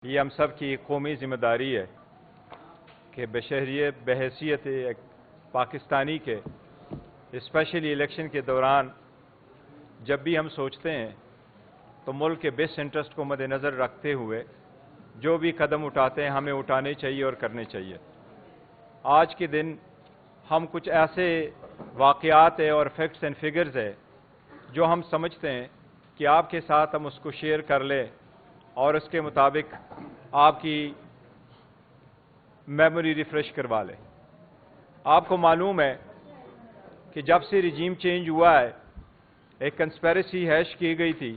یہ ہم سب کی قومی ذمہ داری ہے کہ بحیثیت ایک پاکستانی کے اسپیشلی الیکشن کے دوران جب بھی ہم سوچتے ہیں تو ملک کے بیسٹ انٹرسٹ کو مد نظر رکھتے ہوئے جو بھی قدم اٹھاتے ہیں ہمیں اٹھانے چاہیے اور کرنے چاہیے۔ آج کے دن ہم کچھ ایسے واقعات اور فیکٹس اینڈ فگرز ہے جو ہم سمجھتے ہیں کہ آپ کے ساتھ ہم اس کو شیئر کر لیں اور اس کے مطابق آپ کی میموری ریفریش کروا لیں۔ آپ کو معلوم ہے کہ جب سے رجیم چینج ہوا ہے ایک کنسپیریسی ہیش کی گئی تھی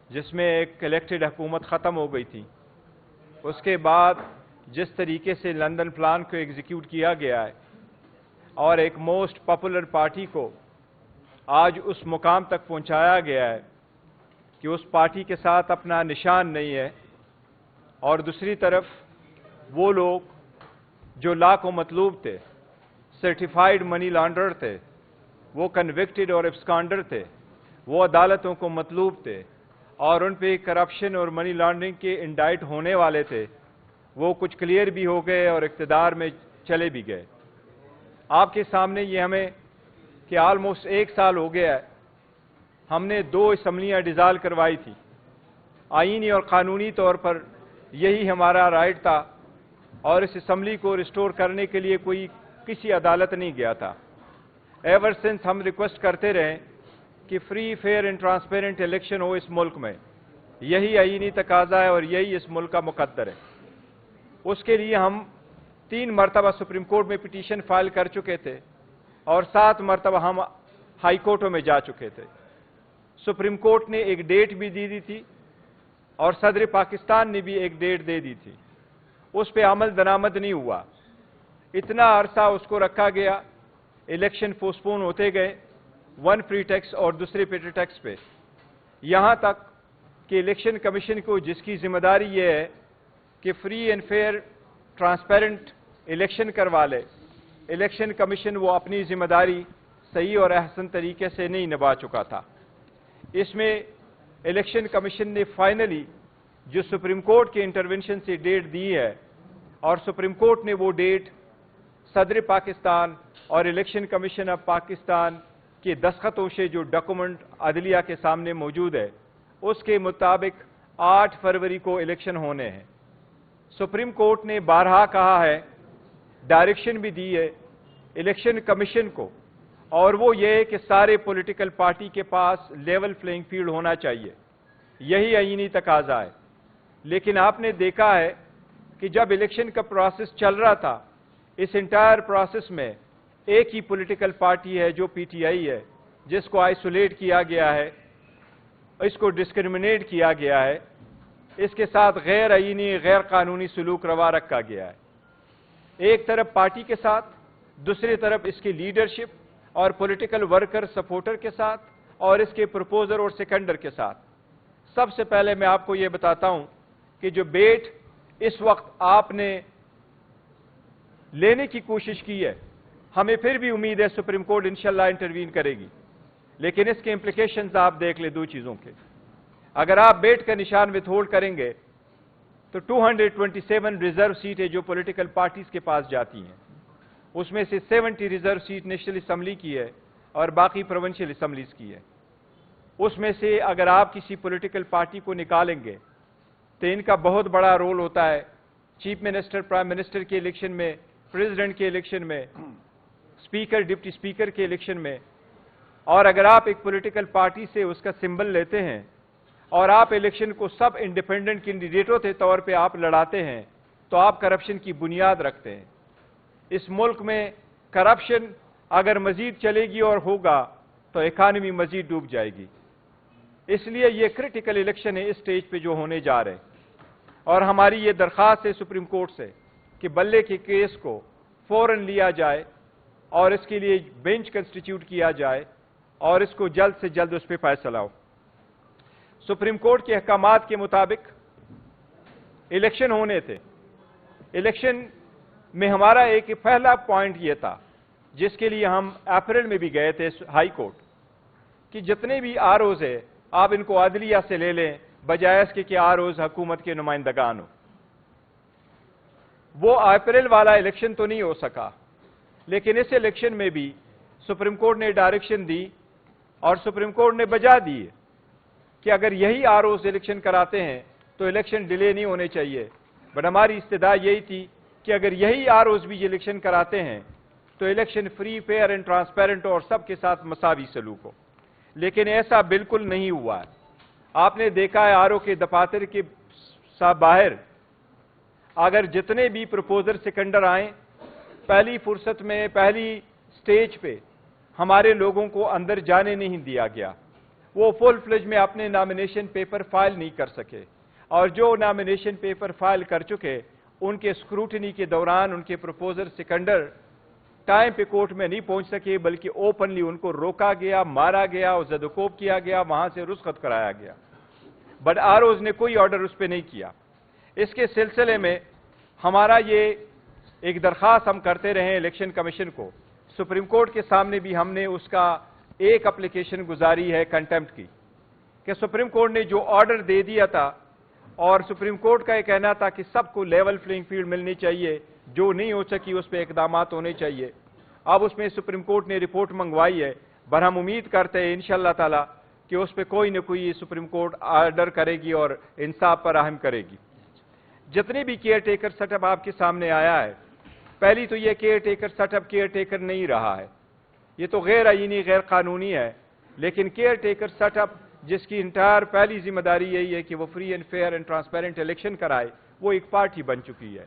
جس میں ایک الیکٹڈ حکومت ختم ہو گئی تھی۔ اس کے بعد جس طریقے سے لندن پلان کو ایگزیکیوٹ کیا گیا ہے اور ایک موسٹ پاپولر پارٹی کو آج اس مقام تک پہنچایا گیا ہے کہ اس پارٹی کے ساتھ اپنا نشان نہیں ہے، اور دوسری طرف وہ لوگ جو لا کو مطلوب تھے، سرٹیفائیڈ منی لانڈرر تھے، وہ کنوکٹڈ اور ایبسکانڈر تھے، وہ عدالتوں کو مطلوب تھے اور ان پہ کرپشن اور منی لانڈرنگ کے انڈائٹ ہونے والے تھے، وہ کچھ کلیئر بھی ہو گئے اور اقتدار میں چلے بھی گئے۔ آپ کے سامنے یہ ہمیں کہ آلموسٹ 1 سال ہو گیا ہے، ہم نے 2 اسمبلیاں ڈیزال کروائی تھی۔ آئینی اور قانونی طور پر یہی ہمارا رائٹ تھا اور اس اسمبلی کو ریسٹور کرنے کے لیے کوئی کسی عدالت نہیں گیا تھا۔ ایور سنس ہم ریکویسٹ کرتے رہے کہ free, fair and transparent election ہو اس ملک میں، یہی آئینی تقاضا ہے اور یہی اس ملک کا مقدر ہے۔ اس کے لیے ہم 3 مرتبہ سپریم کورٹ میں پٹیشن فائل کر چکے تھے اور 7 مرتبہ ہم ہائی کورٹوں میں جا چکے تھے۔ سپریم کورٹ نے ایک ڈیٹ بھی دی تھی اور صدر پاکستان نے بھی ایک ڈیٹ دے دی تھی، اس پہ عمل درآمد نہیں ہوا۔ اتنا عرصہ اس کو رکھا گیا، الیکشن پوسٹپون ہوتے گئے، ون فری ٹیکس اور دوسرے پیٹر ٹیکس پہ، یہاں تک کہ الیکشن کمیشن کو جس کی ذمہ داری یہ ہے کہ free and fair transparent election کروا لے، الیکشن کمیشن وہ اپنی ذمہ داری صحیح اور احسن طریقے سے نہیں نبھا چکا تھا۔ اس میں الیکشن کمیشن نے فائنلی جو سپریم کورٹ کے انٹرونشن سے ڈیٹ دی ہے اور سپریم کورٹ نے وہ ڈیٹ صدر پاکستان اور الیکشن کمیشن آف پاکستان کے دستخطوں سے جو ڈاکومنٹ عدلیہ کے سامنے موجود ہے اس کے مطابق 8 فروری کو الیکشن ہونے ہیں۔ سپریم کورٹ نے بارہا کہا ہے، ڈائریکشن بھی دی ہے الیکشن کمیشن کو، اور وہ یہ ہے کہ سارے پولیٹیکل پارٹی کے پاس لیول پلینگ فیلڈ ہونا چاہیے، یہی آئینی تقاضا ہے۔ لیکن آپ نے دیکھا ہے کہ جب الیکشن کا پروسیس چل رہا تھا، اس انٹائر پروسیس میں ایک ہی پولیٹیکل پارٹی ہے جو پی ٹی آئی ہے، جس کو آئسولیٹ کیا گیا ہے، اس کو ڈسکرمنیٹ کیا گیا ہے، اس کے ساتھ غیر آئینی، غیر قانونی سلوک روا رکھا گیا ہے۔ ایک طرف پارٹی کے ساتھ، دوسری طرف اس کی لیڈرشپ اور پولیٹیکل ورکر سپورٹر کے ساتھ، اور اس کے پروپوزر اور سیکنڈر کے ساتھ۔ سب سے پہلے میں آپ کو یہ بتاتا ہوں کہ جو بیٹ اس وقت آپ نے لینے کی کوشش کی ہے، ہمیں پھر بھی امید ہے سپریم کورٹ انشاءاللہ انٹروین کرے گی، لیکن اس کے امپلیکیشنز آپ دیکھ لیں 2 چیزوں کے۔ اگر آپ بیٹ کا نشان وتھ ہولڈ کریں گے تو 227 ریزرو سیٹیں جو پولیٹیکل پارٹیز کے پاس جاتی ہیں، اس میں سے 70 ریزرو سیٹ نیشنل اسمبلی کی ہے اور باقی پروونشل اسمبلیز کی ہے۔ اس میں سے اگر آپ کسی پولیٹیکل پارٹی کو نکالیں گے تو ان کا بہت بڑا رول ہوتا ہے چیف منسٹر، پرائم منسٹر کے الیکشن میں، پریزیڈنٹ کے الیکشن میں، اسپیکر، ڈپٹی اسپیکر کے الیکشن میں۔ اور اگر آپ ایک پولیٹیکل پارٹی سے اس کا سمبل لیتے ہیں اور آپ الیکشن کو سب انڈیپینڈنٹ کینڈیڈیٹوں کے طور پہ آپ لڑاتے ہیں تو آپ کرپشن کی بنیاد رکھتے ہیں۔ اس ملک میں کرپشن اگر مزید چلے گی اور ہوگا تو اکانومی مزید ڈوب جائے گی۔ اس لیے یہ کرٹیکل الیکشن ہے اس سٹیج پہ جو ہونے جا رہے ہیں، اور ہماری یہ درخواست ہے سپریم کورٹ سے کہ بلے کے کیس کو فوراً لیا جائے اور اس کے لیے بینچ کنسٹیٹیوٹ کیا جائے اور اس کو جلد سے جلد اس پہ فیصلہ ہو۔ سپریم کورٹ کے احکامات کے مطابق الیکشن ہونے تھے۔ الیکشن میں ہمارا ایک پہلا پوائنٹ یہ تھا جس کے لیے ہم اپریل میں بھی گئے تھے ہائی کورٹ، کہ جتنے بھی آر اوز ہے آپ ان کو عدلیہ سے لے لیں بجائے اس کے کہ ROs حکومت کے نمائندگان ہو. وہ اپریل والا الیکشن تو نہیں ہو سکا، لیکن اس الیکشن میں بھی سپریم کورٹ نے ڈائریکشن دی اور سپریم کورٹ نے بجا دی کہ اگر یہی ROs الیکشن کراتے ہیں تو الیکشن ڈیلے نہیں ہونے چاہیے. بٹ ہماری استدعا یہی تھی کہ اگر یہی ROs بھی الیکشن کراتے ہیں تو election free, fair and transparent اور سب کے ساتھ مساوی سلوک ہو. لیکن ایسا بالکل نہیں ہوا ہے. آپ نے دیکھا ہے RO کے دفاتر کے باہر اگر جتنے بھی پروپوزر سیکنڈر آئیں، پہلی فرصت میں پہلی سٹیج پہ ہمارے لوگوں کو اندر جانے نہیں دیا گیا. وہ فل فلج میں اپنے نامینیشن پیپر فائل نہیں کر سکے، اور جو نامینیشن پیپر فائل کر چکے ان کے اسکروٹنی کے دوران ان کے پروپوزر سیکنڈر ٹائم پہ کورٹ میں نہیں پہنچ سکے، بلکہ اوپنلی ان کو روکا گیا، مارا گیا اور زدوکوب کیا گیا، وہاں سے رخصت کرایا گیا. بٹ ROs نے کوئی آرڈر اس پہ نہیں کیا. اس کے سلسلے میں ہمارا یہ ایک درخواست ہم کرتے رہے الیکشن کمیشن کو. سپریم کورٹ کے سامنے بھی ہم نے اس کا ایک اپلیکیشن گزاری ہے کنٹمپٹ کی، کہ سپریم کورٹ نے جو آرڈر دے دیا تھا، اور سپریم کورٹ کا یہ کہنا تھا کہ سب کو لیول پلینگ فیلڈ ملنی چاہیے، جو نہیں ہو سکی اس پہ اقدامات ہونے چاہیے. اب اس میں سپریم کورٹ نے رپورٹ منگوائی ہے، پر ہم امید کرتے ہیں انشاءاللہ تعالی کہ اس پہ کوئی نہ کوئی سپریم کورٹ آرڈر کرے گی اور انصاف فراہم کرے گی. جتنے بھی کیئر ٹیکر سیٹ اپ آپ کے سامنے آیا ہے، پہلی تو یہ caretaker set up caretaker نہیں رہا ہے، یہ تو غیر آئینی غیر قانونی ہے. لیکن کیئر ٹیکر سیٹ اپ جس کی انٹائر پہلی ذمہ داری یہی ہے کہ وہ free and fair and transparent election کرائے، وہ ایک پارٹی بن چکی ہے.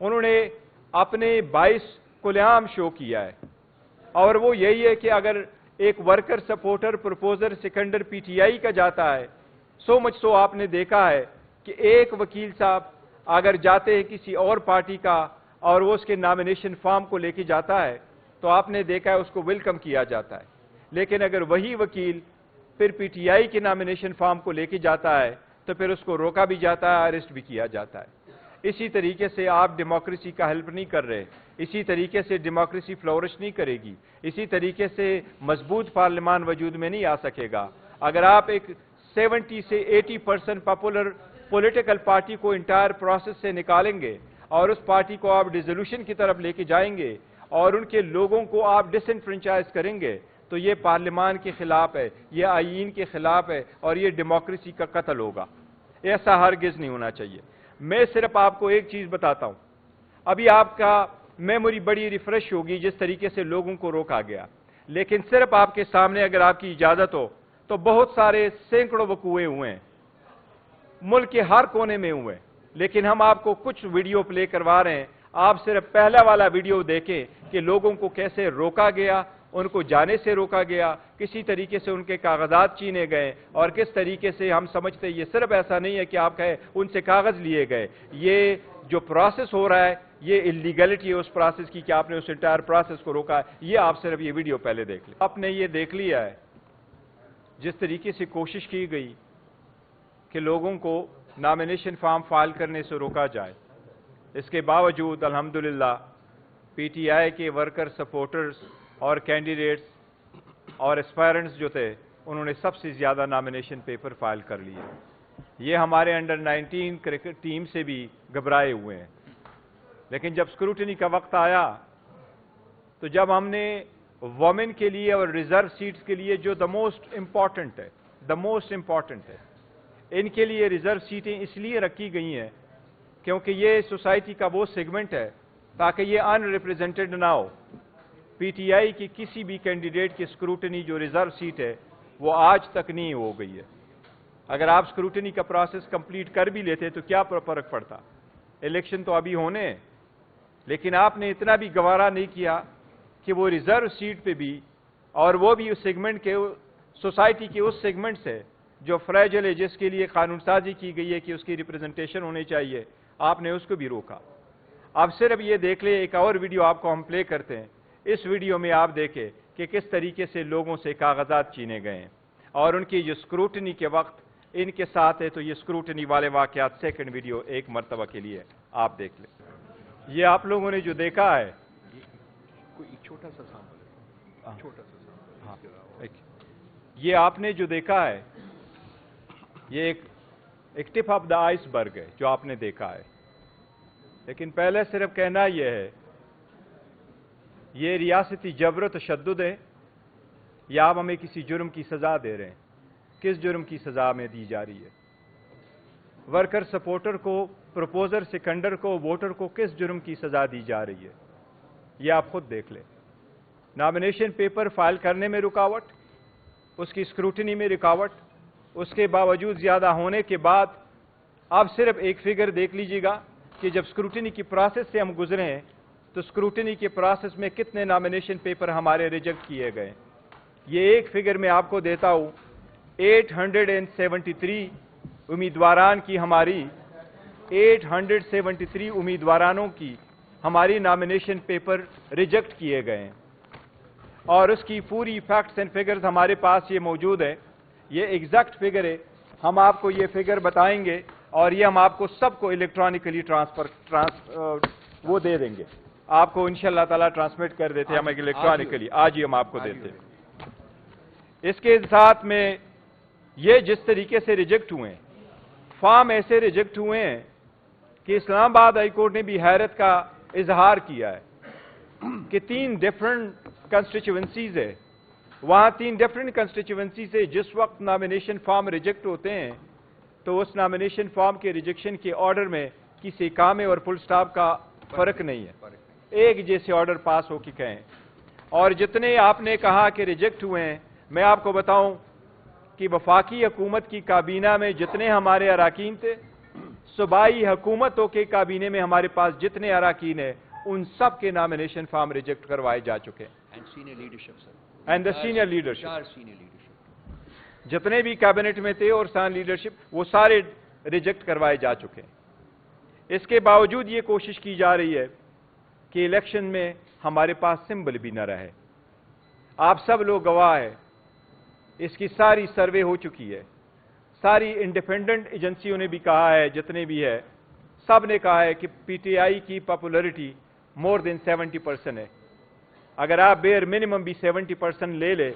انہوں نے اپنے 22 کلیعام شو کیا ہے، اور وہ یہی ہے کہ اگر ایک ورکر سپورٹر پروپوزر سیکنڈر PTI کا جاتا ہے، سو مچ سو آپ نے دیکھا ہے کہ ایک وکیل صاحب اگر جاتے ہیں کسی اور پارٹی کا اور وہ اس کے نامینیشن فارم کو لے کے جاتا ہے تو آپ نے دیکھا ہے اس کو ویلکم کیا جاتا ہے. لیکن اگر وہی وکیل پھر PTI کے نامینیشن فارم کو لے کے جاتا ہے تو پھر اس کو روکا بھی جاتا ہے، اریسٹ بھی کیا جاتا ہے. اسی طریقے سے آپ ڈیموکریسی کا ہیلپ نہیں کر رہے، اسی طریقے سے ڈیموکریسی فلورش نہیں کرے گی، اسی طریقے سے مضبوط پارلیمان وجود میں نہیں آ سکے گا. اگر آپ ایک 70 سے 80% پاپولر پولیٹیکل پارٹی کو انٹائر پروسیس سے نکالیں گے اور اس پارٹی کو آپ ڈیزولوشن کی طرف لے کے جائیں گے اور ان کے لوگوں کو آپ ڈس انفرینچائز کریں گے، تو یہ پارلیمان کے خلاف ہے، یہ آئین کے خلاف ہے اور یہ ڈیموکریسی کا قتل ہوگا. ایسا ہرگز نہیں ہونا چاہیے. میں صرف آپ کو ایک چیز بتاتا ہوں، ابھی آپ کا میموری بڑی ریفریش ہوگی جس طریقے سے لوگوں کو روکا گیا، لیکن صرف آپ کے سامنے اگر آپ کی اجازت ہو تو بہت سارے سینکڑوں وقوعے ہوئے ہیں، ملک کے ہر کونے میں ہوئے. لیکن ہم آپ کو کچھ ویڈیو پلے کروا رہے ہیں، آپ صرف پہلا والا ویڈیو دیکھیں کہ لوگوں کو کیسے روکا گیا، ان کو جانے سے روکا گیا، کسی طریقے سے ان کے کاغذات چھینے گئے، اور کس طریقے سے ہم سمجھتے ہیں یہ صرف ایسا نہیں ہے کہ آپ کہے ان سے کاغذ لیے گئے، یہ جو پروسیس ہو رہا ہے یہ اللیگلٹی ہے اس پروسیس کی کہ آپ نے اس انٹائر پروسیس کو روکا ہے. یہ آپ صرف یہ ویڈیو پہلے دیکھ لیں. آپ نے یہ دیکھ لیا ہے جس طریقے سے کوشش کی گئی کہ لوگوں کو نامینیشن فارم فائل کرنے سے روکا جائے. اس کے باوجود الحمدللہ PTI کے ورکر سپورٹرز اور کینڈیڈیٹس اور اسپائرنٹس جو تھے انہوں نے سب سے زیادہ نامینیشن پیپر فائل کر لیے. یہ ہمارے انڈر 19 کرکٹ ٹیم سے بھی گھبرائے ہوئے ہیں. لیکن جب اسکروٹنی کا وقت آیا تو جب ہم نے وومن کے لیے اور ریزرو سیٹس کے لیے جو دا موسٹ امپورٹنٹ ہے ان کے لیے ریزرو سیٹیں اس لیے رکھی گئی ہیں کیونکہ یہ سوسائٹی کا وہ سیگمنٹ ہے تاکہ یہ ان ریپریزنٹڈ نہ ہو. PTI کی کسی بھی کینڈیڈیٹ کی اسکروٹنی جو ریزرو سیٹ ہے وہ آج تک نہیں ہو گئی ہے. اگر آپ اسکروٹنی کا پروسیس کمپلیٹ کر بھی لیتے تو کیا فرق پڑتا؟ الیکشن تو ابھی ہونے ہیں. لیکن آپ نے اتنا بھی گوارا نہیں کیا کہ وہ ریزرو سیٹ پہ بھی، اور وہ بھی اس سیگمنٹ کے سوسائٹی کے اس سیگمنٹ سے جو فریجل ہے، جس کے لیے قانون سازی کی گئی ہے کہ اس کی ریپریزنٹیشن ہونی چاہیے، آپ نے اس کو بھی روکا. اب صرف یہ دیکھ لیں، ایک اور ویڈیو آپ کو ہم پلے کرتے ہیں. اس ویڈیو میں آپ دیکھیں کہ کس طریقے سے لوگوں سے کاغذات چھینے گئے ہیں اور ان کی جو اسکروٹنی کے وقت ان کے ساتھ ہے. تو یہ اسکروٹنی والے واقعات سیکنڈ ویڈیو ایک مرتبہ کے لیے آپ دیکھ لیں. یہ آپ لوگوں نے جو دیکھا ہے چھوٹا سا سامپل، یہ آپ نے جو دیکھا ہے یہ ایک ایک ٹپ آف دا آئس برگ ہے جو آپ نے دیکھا ہے. لیکن پہلے صرف کہنا یہ ہے یہ ریاستی جبر و تشدد ہے یا آپ ہمیں کسی جرم کی سزا دے رہے ہیں؟ کس جرم کی سزا ہمیں دی جا رہی ہے؟ ورکر سپورٹر کو، پروپوزر سیکنڈر کو، ووٹر کو کس جرم کی سزا دی جا رہی ہے؟ یہ آپ خود دیکھ لیں. نامینیشن پیپر فائل کرنے میں رکاوٹ، اس کی اسکروٹنی میں رکاوٹ، اس کے باوجود زیادہ ہونے کے بعد آپ صرف ایک فگر دیکھ لیجئے گا کہ جب اسکروٹنی کی پروسیس سے ہم گزرے ہیں تو اسکروٹنی کے پروسیس میں کتنے نامینیشن پیپر ہمارے ریجیکٹ کیے گئے. یہ ایک فگر میں آپ کو دیتا ہوں. 873 امیدواران کی ہماری 873 امیدوارانوں کی ہماری نامینیشن پیپر ریجیکٹ کیے گئے ہیں اور اس کی پوری فیکٹس اینڈ فگرز ہمارے پاس یہ موجود ہے. یہ ایگزیکٹ فگر ہے. ہم آپ کو یہ فگر بتائیں گے اور یہ ہم آپ کو سب کو الیکٹرانکلی وہ دے دیں گے. آپ کو انشاءاللہ تعالی ٹرانسمٹ کر دیتے ہیں ہم الیکٹرانکلی. آج ہی ہم آپ کو دیتے ہیں. اس کے ساتھ میں یہ جس طریقے سے ریجیکٹ ہوئے ہیں، فارم ایسے ریجیکٹ ہوئے ہیں کہ اسلام آباد ہائی کورٹ نے بھی حیرت کا اظہار کیا ہے کہ 3 ڈفرنٹ کنسٹیچوئنسیز ہے. وہاں 3 ڈفرنٹ کنسٹیچوئنسی سے جس وقت نامینیشن فارم ریجیکٹ ہوتے ہیں تو اس نامینیشن فارم کے ریجیکشن کے آرڈر میں کسی کامے اور فل سٹاپ کا فرق نہیں ہے. ایک جیسے آرڈر پاس ہو کے کہیں. اور جتنے آپ نے کہا کہ ریجیکٹ ہوئے ہیں، میں آپ کو بتاؤں کہ وفاقی حکومت کی کابینہ میں جتنے ہمارے اراکین تھے، صوبائی حکومتوں کے کابینے میں ہمارے پاس جتنے اراکین ہیں، ان سب کے نامینیشن فارم ریجیکٹ کروائے جا چکے ہیں. اینڈ دا سینئر لیڈرشپ جتنے بھی کابینٹ میں تھے اور سان لیڈرشپ وہ سارے ریجیکٹ کروائے جا چکے ہیں. اس کے باوجود یہ کوشش کی جا رہی ہے کہ الیکشن میں ہمارے پاس سمبل بھی نہ رہے. آپ سب لوگ گواہ ہیں. اس کی ساری سروے ہو چکی ہے. ساری انڈیپینڈنٹ ایجنسیوں نے بھی کہا ہے، جتنے بھی ہے سب نے کہا ہے کہ پی ٹی آئی کی پاپولرٹی مور دین 70% ہے. اگر آپ بیئر منیمم بھی 70% لے لے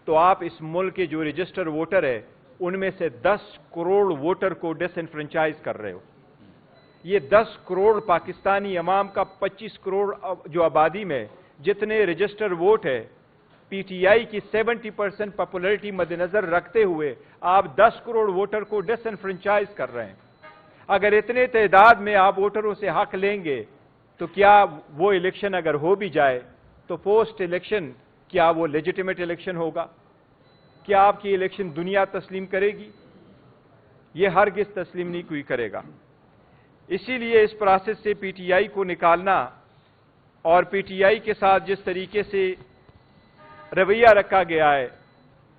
تو آپ اس ملک کے جو رجسٹر ووٹر ہے ان میں سے 10 کروڑ ووٹر کو ڈس انفرنچائز کر رہے ہو. یہ 10 کروڑ پاکستانی عوام کا 25 کروڑ جو آبادی میں جتنے رجسٹر ووٹ ہے، پی ٹی آئی کی 70% پاپولرٹی مد نظر رکھتے ہوئے آپ 10 کروڑ ووٹر کو ڈس انفرنچائز کر رہے ہیں. اگر اتنے تعداد میں آپ ووٹروں سے حق لیں گے تو کیا وہ الیکشن اگر ہو بھی جائے تو پوسٹ الیکشن کیا وہ لیجیٹیمیٹ الیکشن ہوگا؟ کیا آپ کی الیکشن دنیا تسلیم کرے گی؟ یہ ہرگز تسلیم نہیں کوئی کرے گا. اسی لیے اس پروسیس سے پی ٹی آئی کو نکالنا اور پی ٹی آئی کے ساتھ جس طریقے سے رویہ رکھا گیا ہے،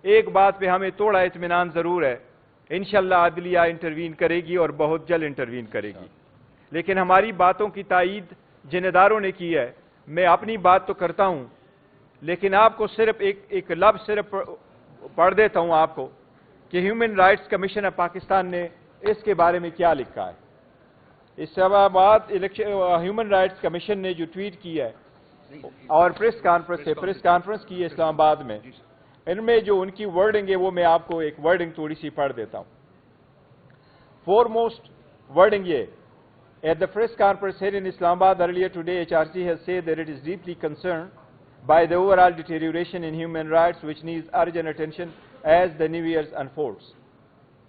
ایک بات پہ ہمیں تھوڑا اطمینان ضرور ہے. انشاءاللہ عدلیہ انٹروین کرے گی اور بہت جلد انٹروین کرے گی. لیکن ہماری باتوں کی تائید جن اداروں نے کی ہے، میں اپنی بات تو کرتا ہوں لیکن آپ کو صرف ایک لفظ صرف پڑھ دیتا ہوں آپ کو کہ human rights commission of Pakistan نے اس کے بارے میں کیا لکھا ہے. اسلام آباد ہیومن رائٹس کمیشن نے جو ٹویٹ کی ہے اور پریس کانفرنس کی ہے اسلام آباد میں، ان میں جو ان کی ورڈنگ ہے وہ میں آپ کو ایک ورڈنگ تھوڑی سی پڑھ دیتا ہوں. فور موسٹ ورڈنگ یہ: At the press conference held in Islamabad earlier today, HRC has said that it is deeply concerned by the overall deterioration in human rights which needs urgent attention as the new year unfolds.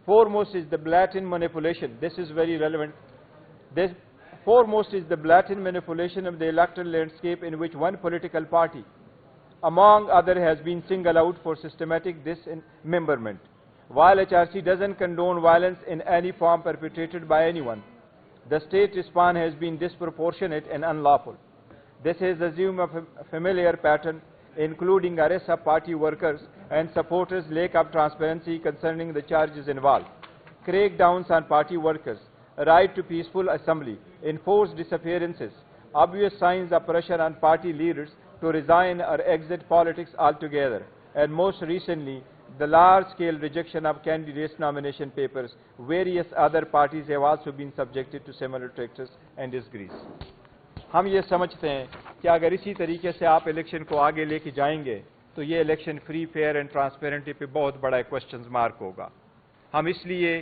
Foremost is the blatant manipulation. This is very relevant. Foremost is the blatant manipulation of the electoral landscape in which one political party, among others, has been singled out for systematic dismemberment. While HRC doesn't condone violence in any form perpetrated by anyone, the state response has been disproportionate and unlawful. This has assumed a familiar pattern, including arrests of party workers and supporters, lack of transparency concerning the charges involved, crackdowns on party workers, right to peaceful assembly, enforced disappearances, obvious signs of pressure on party leaders to resign or exit politics altogether, and most recently, the large-scale rejection of candidates' nomination papers. Various other parties have also been subjected to similar practices and disgrace. ہم یہ سمجھتے ہیں کہ اگر اسی طریقے سے آپ الیکشن کو آگے لے کے جائیں گے تو یہ الیکشن فری، فیئر اینڈ ٹرانسپیرنٹی پہ بہت بڑا کوسچن مارک ہوگا. ہم اس لیے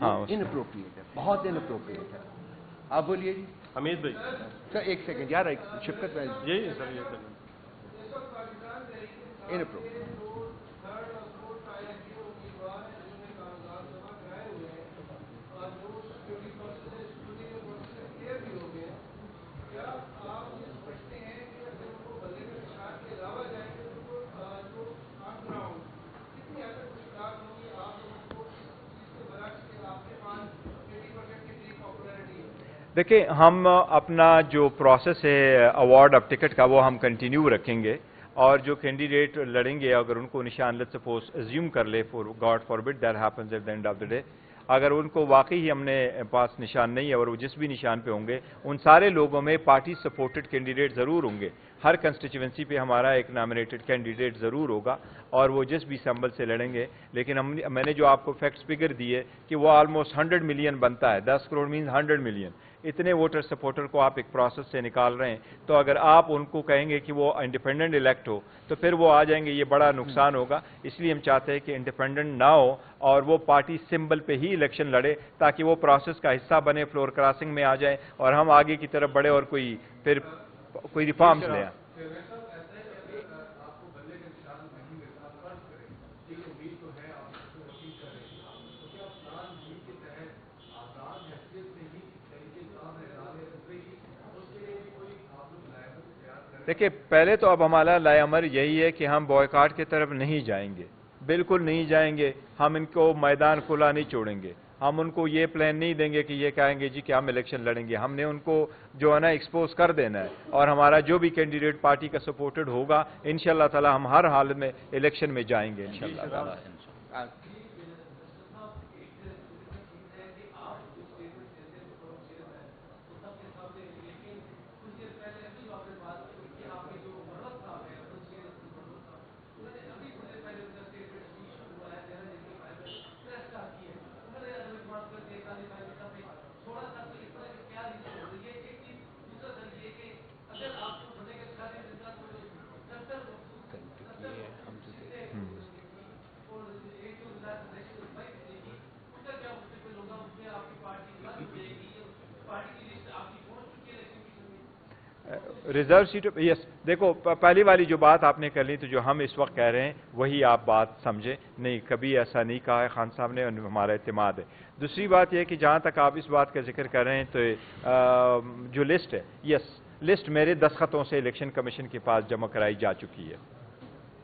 ہاں انپروپریٹ ہے, بہت انپروپریٹ ہے. آپ بولیے جی. حمید بھائی. سر ایک سیکنڈ یار, شفقت بھائی. یہی ہے سر, یہ سر. انپروپریٹ. دیکھیں, ہم اپنا جو پروسیس ہے ایوارڈ اب ٹکٹ کا وہ ہم کنٹینیو رکھیں گے, اور جو کینڈیڈیٹ لڑیں گے اگر ان کو نشان لیٹس سپوز ایزیوم کر لے, for God forbid that happens at the end of the day, اگر ان کو واقعی ہی ہم نے پاس نشان نہیں ہے اور وہ جس بھی نشان پہ ہوں گے, ان سارے لوگوں میں پارٹی سپورٹڈ کینڈیڈیٹ ضرور ہوں گے. ہر کنسٹیچوئنسی پہ ہمارا ایک نامنیٹڈ کینڈیڈیٹ ضرور ہوگا, اور وہ جس بھی سمبل سے لڑیں گے. لیکن میں نے جو آپ کو فیکٹس فگر دیے کہ وہ آلموسٹ 100 ملین بنتا ہے, 10 کروڑ مینز 100 ملین. اتنے ووٹر سپورٹر کو آپ ایک پروسیس سے نکال رہے ہیں, تو اگر آپ ان کو کہیں گے کہ وہ انڈیپینڈنٹ الیکٹ ہو تو پھر وہ آ جائیں گے, یہ بڑا نقصان ہوگا. اس لیے ہم چاہتے ہیں کہ انڈیپینڈنٹ نہ ہو اور وہ پارٹی سمبل پہ ہی الیکشن لڑے, تاکہ وہ پروسیس کا حصہ بنے, فلور کراسنگ میں آ جائیں اور ہم آگے کی طرف بڑھے اور کوئی ریفارمز لیں. دیکھیں, پہلے تو اب ہمارا لائے امر یہی ہے کہ ہم بوائکاٹ کی طرف نہیں جائیں گے, بالکل نہیں جائیں گے. ہم ان کو میدان کھلا نہیں چھوڑیں گے. ہم ان کو یہ پلان نہیں دیں گے کہ یہ کہیں گے جی کہ ہم الیکشن لڑیں گے. ہم نے ان کو جو ہے نا ایکسپوز کر دینا ہے, اور ہمارا جو بھی کینڈیڈیٹ پارٹی کا سپورٹڈ ہوگا انشاءاللہ تعالی ہم ہر حال میں الیکشن میں جائیں گے انشاءاللہ تعالی. ریزرو سیٹ, یس, دیکھو پہلی والی جو بات آپ نے کر لی, تو جو ہم اس وقت کہہ رہے ہیں وہی آپ بات سمجھیں. نہیں, کبھی ایسا نہیں کہا ہے خان صاحب نے, ہمارا اعتماد ہے. دوسری بات یہ ہے کہ جہاں تک آپ اس بات کا ذکر کر رہے ہیں, تو جو لسٹ ہے, یس, لسٹ میرے دستخطوں سے الیکشن کمیشن کے پاس جمع کرائی جا چکی ہے.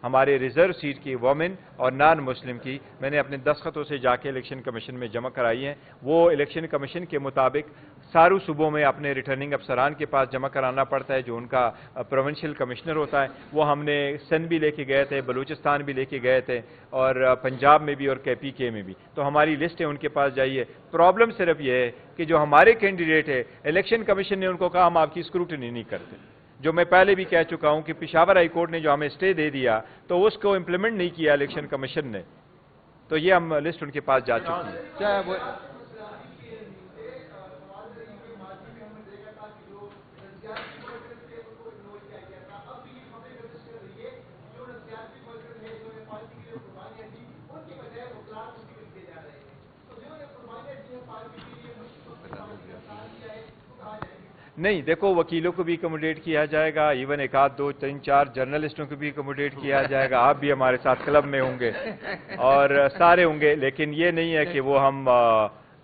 ہمارے ریزرو سیٹ کی وومن اور نان مسلم کی میں نے اپنے دستخطوں سے جا کے الیکشن کمیشن میں جمع کرائی ہیں. وہ الیکشن کمیشن کے مطابق ساروں صوبوں میں اپنے ریٹرننگ افسران کے پاس جمع کرانا پڑتا ہے, جو ان کا پروونشل کمشنر ہوتا ہے. وہ ہم نے سندھ بھی لے کے گئے تھے, بلوچستان بھی لے کے گئے تھے, اور پنجاب میں بھی اور KPK میں بھی. تو ہماری لسٹ ہے, ان کے پاس جائیے. پرابلم صرف یہ ہے کہ جو ہمارے کینڈیڈیٹ ہے, الیکشن کمیشن نے ان کو کہا ہم آپ کی اسکروٹنی نہیں کرتے. جو میں پہلے بھی کہہ چکا ہوں کہ پشاور ہائی کورٹ نے جو ہمیں اسٹے دے دیا تو اس کو امپلیمنٹ نہیں کیا الیکشن کمیشن نے. تو یہ ہم لسٹ ان کے پاس جا چکی ہے. نہیں, دیکھو, وکیلوں کو بھی اکوموڈیٹ کیا جائے گا, ایون ایک آدھ 2 3 4 جرنلسٹوں کو بھی اکوموڈیٹ کیا جائے گا. آپ بھی ہمارے ساتھ کلب میں ہوں گے اور سارے ہوں گے, لیکن یہ نہیں ہے کہ وہ ہم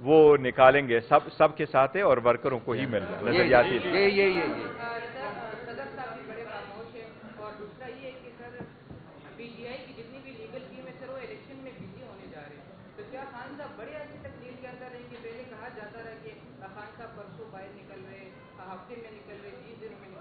وہ نکالیں گے. سب کے ساتھ ہے اور ورکروں کو ہی مل رہا ہے نظریاتی.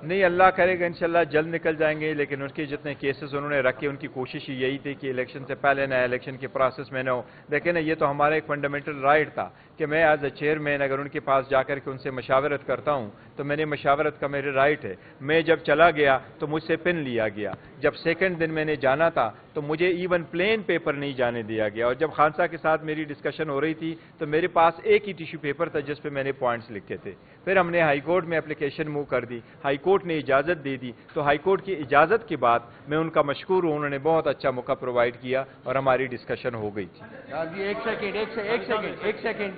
نہیں, اللہ کرے گا انشاءاللہ جلد نکل جائیں گے, لیکن ان کے جتنے کیسز انہوں نے رکھے ان کی کوشش یہی تھی کہ الیکشن سے پہلے نہ الیکشن کے پروسیس میں نہ ہو. لیکن یہ تو ہمارا ایک فنڈامنٹل رائٹ تھا کہ میں ایز اے چیئرمین اگر ان کے پاس جا کر کے ان سے مشاورت کرتا ہوں تو میں نے مشاورت کا میرے رائٹ ہے. میں جب چلا گیا تو مجھ سے پن لیا گیا. جب سیکنڈ دن میں نے جانا تھا تو مجھے ایون پلین پیپر نہیں جانے دیا گیا, اور جب خان صاحب کے ساتھ میری ڈسکشن ہو رہی تھی تو میرے پاس ایک ہی ٹیشو پیپر تھا جس پہ میں نے پوائنٹس لکھے تھے. پھر ہم نے ہائی کورٹ میں اپلیکیشن موو کر دی, ہائی کورٹ نے اجازت دے دی, تو ہائی کورٹ کی اجازت کے بعد میں ان کا مشکور ہوں, انہوں نے بہت اچھا موقع پرووائڈ کیا اور ہماری ڈسکشن ہو گئی تھی. جی ایک سیکنڈ.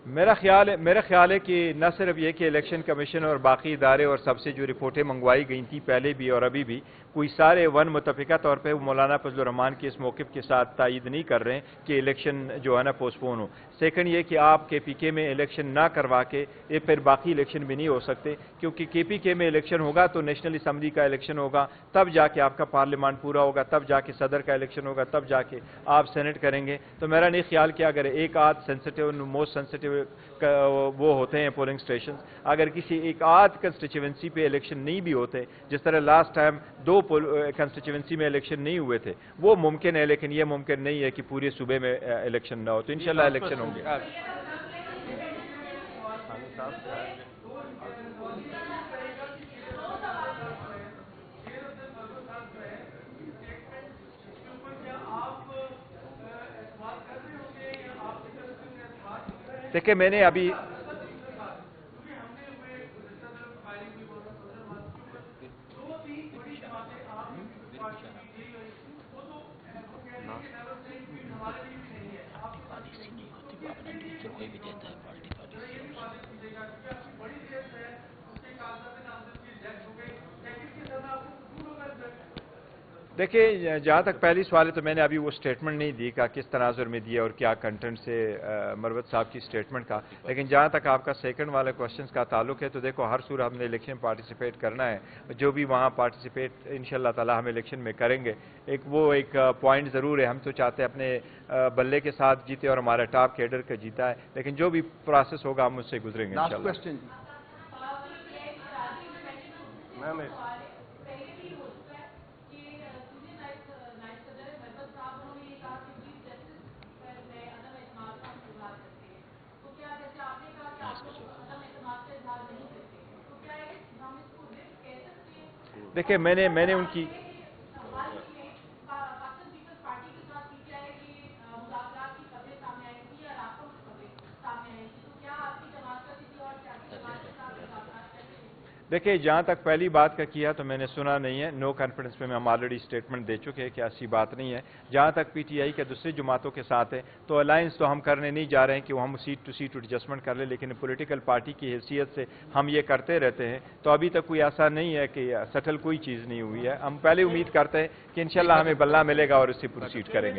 میرا خیال ہے کہ نہ صرف یہ کہ الیکشن کمیشن اور باقی ادارے اور سب سے جو رپورٹیں منگوائی گئی تھیں پہلے بھی اور ابھی بھی, کوئی سارے متفقہ طور پہ مولانا فضل الرحمان کے اس موقف کے ساتھ تائید نہیں کر رہے ہیں کہ الیکشن جو ہے نا پوسٹ پون ہو. سیکنڈ یہ کہ آپ کے پی کے میں الیکشن نہ کروا کے یہ پھر باقی الیکشن بھی نہیں ہو سکتے, کیونکہ کے پی کے میں الیکشن ہوگا تو نیشنل اسمبلی کا الیکشن ہوگا, تب جا کے آپ کا پارلیمان پورا ہوگا, تب جا کے صدر کا الیکشن ہوگا, تب جا کے آپ سینٹ کریں گے. تو میرا نہیں خیال کہ اگر ایک آدھ سینسٹیو موسٹ سینسٹیو وہ ہوتے ہیں پولنگ اسٹیشنز, اگر کسی ایک آدھ کنسٹیچوئنسی پہ الیکشن نہیں بھی ہوتے, جس طرح لاسٹ ٹائم 2 کنسٹیچوئنسی میں الیکشن نہیں ہوئے تھے, وہ ممکن ہے, لیکن یہ ممکن نہیں ہے کہ پورے صوبے میں الیکشن نہ ہو. تو انشاءاللہ الیکشن ہوں گے. دیکھیں میں نے ابھی دیکھیں جہاں تک پہلی سوال ہے تو میں نے ابھی وہ سٹیٹمنٹ نہیں دی کہ کس تناظر میں دیا اور کیا کنٹینٹ سے مروت صاحب کی سٹیٹمنٹ کا. لیکن جہاں تک آپ کا سیکنڈ والے کوشچنز کا تعلق ہے تو دیکھو ہر صورت ہم نے الیکشن پارٹیسپیٹ کرنا ہے, جو بھی وہاں پارٹیسپیٹ انشاءاللہ تعالی ہم الیکشن میں کریں گے. ایک پوائنٹ ضرور ہے, ہم تو چاہتے ہیں اپنے بلے کے ساتھ جیتے اور ہمارا ٹاپ کیڈر کا جیتا ہے, لیکن جو بھی پروسیس ہوگا ہم اس سے گزریں گے انشاءاللہ. دیکھیں میں نے ان کی دیکھیں جہاں تک پہلی بات کا کیا تو میں نے سنا نہیں ہے, نو کانفیڈنس میں ہم آلریڈی اسٹیٹمنٹ دے چکے ہیں کہ ایسی بات نہیں ہے. جہاں تک پی ٹی آئی کے دوسری جماعتوں کے ساتھ ہے تو الائنس تو ہم کرنے نہیں جا رہے ہیں کہ وہ ہم سیٹ ٹو سیٹ ایڈجسٹمنٹ کر لیں, لیکن پولیٹیکل پارٹی کی حیثیت سے ہم یہ کرتے رہتے ہیں. تو ابھی تک کوئی ایسا نہیں ہے کہ سٹل کوئی چیز نہیں ہوئی ہے. ہم پہلے امید کرتے ہیں کہ انشاءاللہ ہمیں بلہ ملے گا اور اس سے پروسیڈ کریں گے.